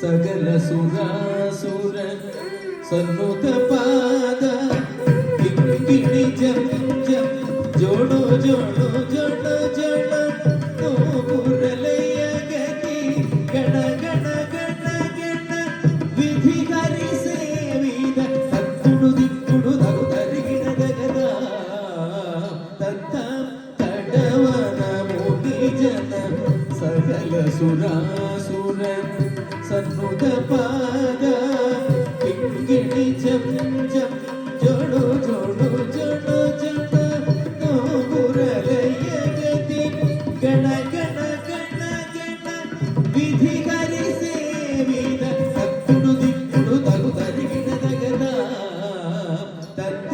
സകല സുരാസുര സന്മുഖ പാദ കിങ്ങിണി ജം ജം ജോടോ ജോടോ ജോടോ ജോടോ നോപുരലയ ഗതി ഗണ ഗണ ഗണ ഗണ വിധി ഹരി സേവിത സത്കുടു ദിക്കുടു നഗു തരികിട ദഗദ തത്ത തടവന മുനി ജന സകല സുരാസുര സന്മുഖ പാദ കിങ്ങിണി ജം ജം ജോടോ ജോടോ ജോടോ ജോടോ നോപുരലയ ഗതി ഗണ ഗണ ഗണ ഗണ വിധി ഹരി സേവിത സത്കുടു ദിക്കുടു തഗു തരികിട ദഗദ തത്ത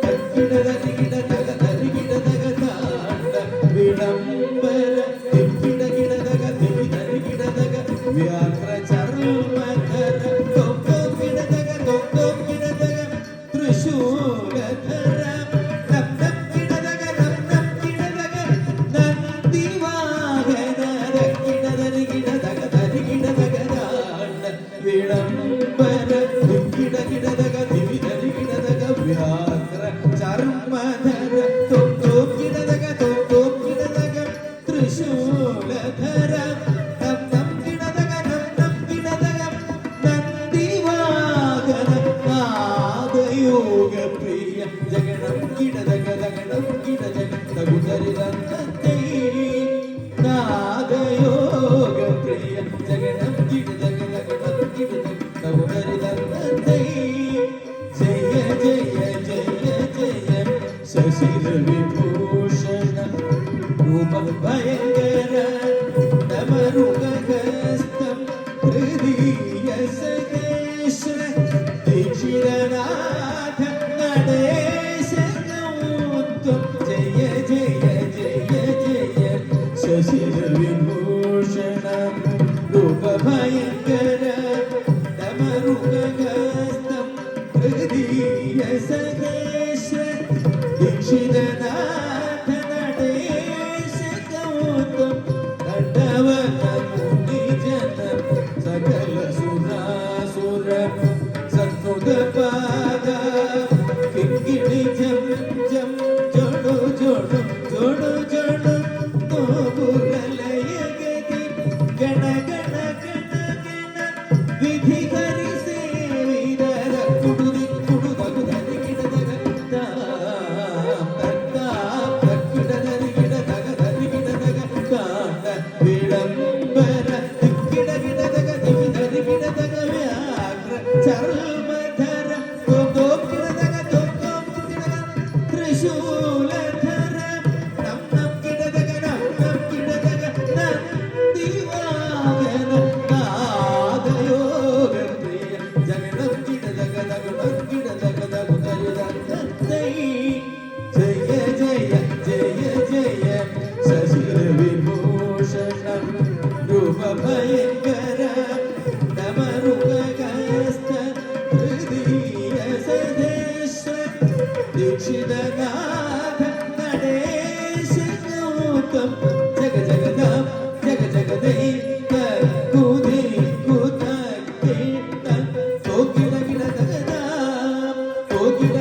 തക്കിട തരികിട ദഗ തരികിട ദഗദ വിളംബര ദിക്കിട കിട ദഗ ദിവി തരികിട ദഗ വ്യാഘ്ര ചർമ്മധര കൊക്കോ കിട ദഗ കൊക്കോ കിട ദഗ തൃശൂലധര നം നം കിട ദഗ നം നം കിട ദഗ നന്ദി വാഹന കിട തരികിട ദഗ തരികിട ദഗ വിളംബര ദിക്കിട കിട ദഗ ദിവി തരികിട ദഗ വ്യാഘ്ര ചർമ്മധര കൊക്കോ കിട ദഗ കൊക്കോ കിട ദഗ തൃശൂലധര നം നം കിട ദഗ നം നം കിട ദഗ നന്ദി വാഹന നാദയോഗ പ്രിയ ജഗണം കിട ദഗ ദഗണം കിട ജഗ തഗു തരിതന്തൈ നാദയോഗ പ്രിയ ജഗണം കിട ദഗ ദഗണം കിട ജഗ തഗു തരിതന്തൈ ജയ ജയ ജയ ജയ ശശിര വിഭൂഷണ രൂപ ഭയങ്കര ഡമരുഗഹസ്തം ഹൃദയ സകേശ്വര ദീക്ഷിതനാഥ നടേശകൗത്വം ജയ ജയ ജയ ജയ ശശിര വിഭൂഷണ രൂപ ഭയങ്കര ഡമരുഗഹസ്തം ഹൃദയ സകേശ്വര ദീക്ഷിതനാഥ നടേശകൗത്വം തടവന മുനി ജന സകല സുരാസുര സന്മുഖ പാദ കിങ്ങിണി ജം ജം ജോടോ ജോടോ ജോടോ ജോടോ നോപുരലയ ഗതി ഗണ ഗണ ഗണ ഗണ ഭയങ്കര ഡമരുകസ്ത ഹൃദയ സദേശ്വര ദീക്ഷിതനാഥ നടേശ ഗൗതം ജഗ ജഗദം ജഗ ജഗദൈ കുതി കുത കീർത്തൻ സോകിട കിട ജഗദം സോകിട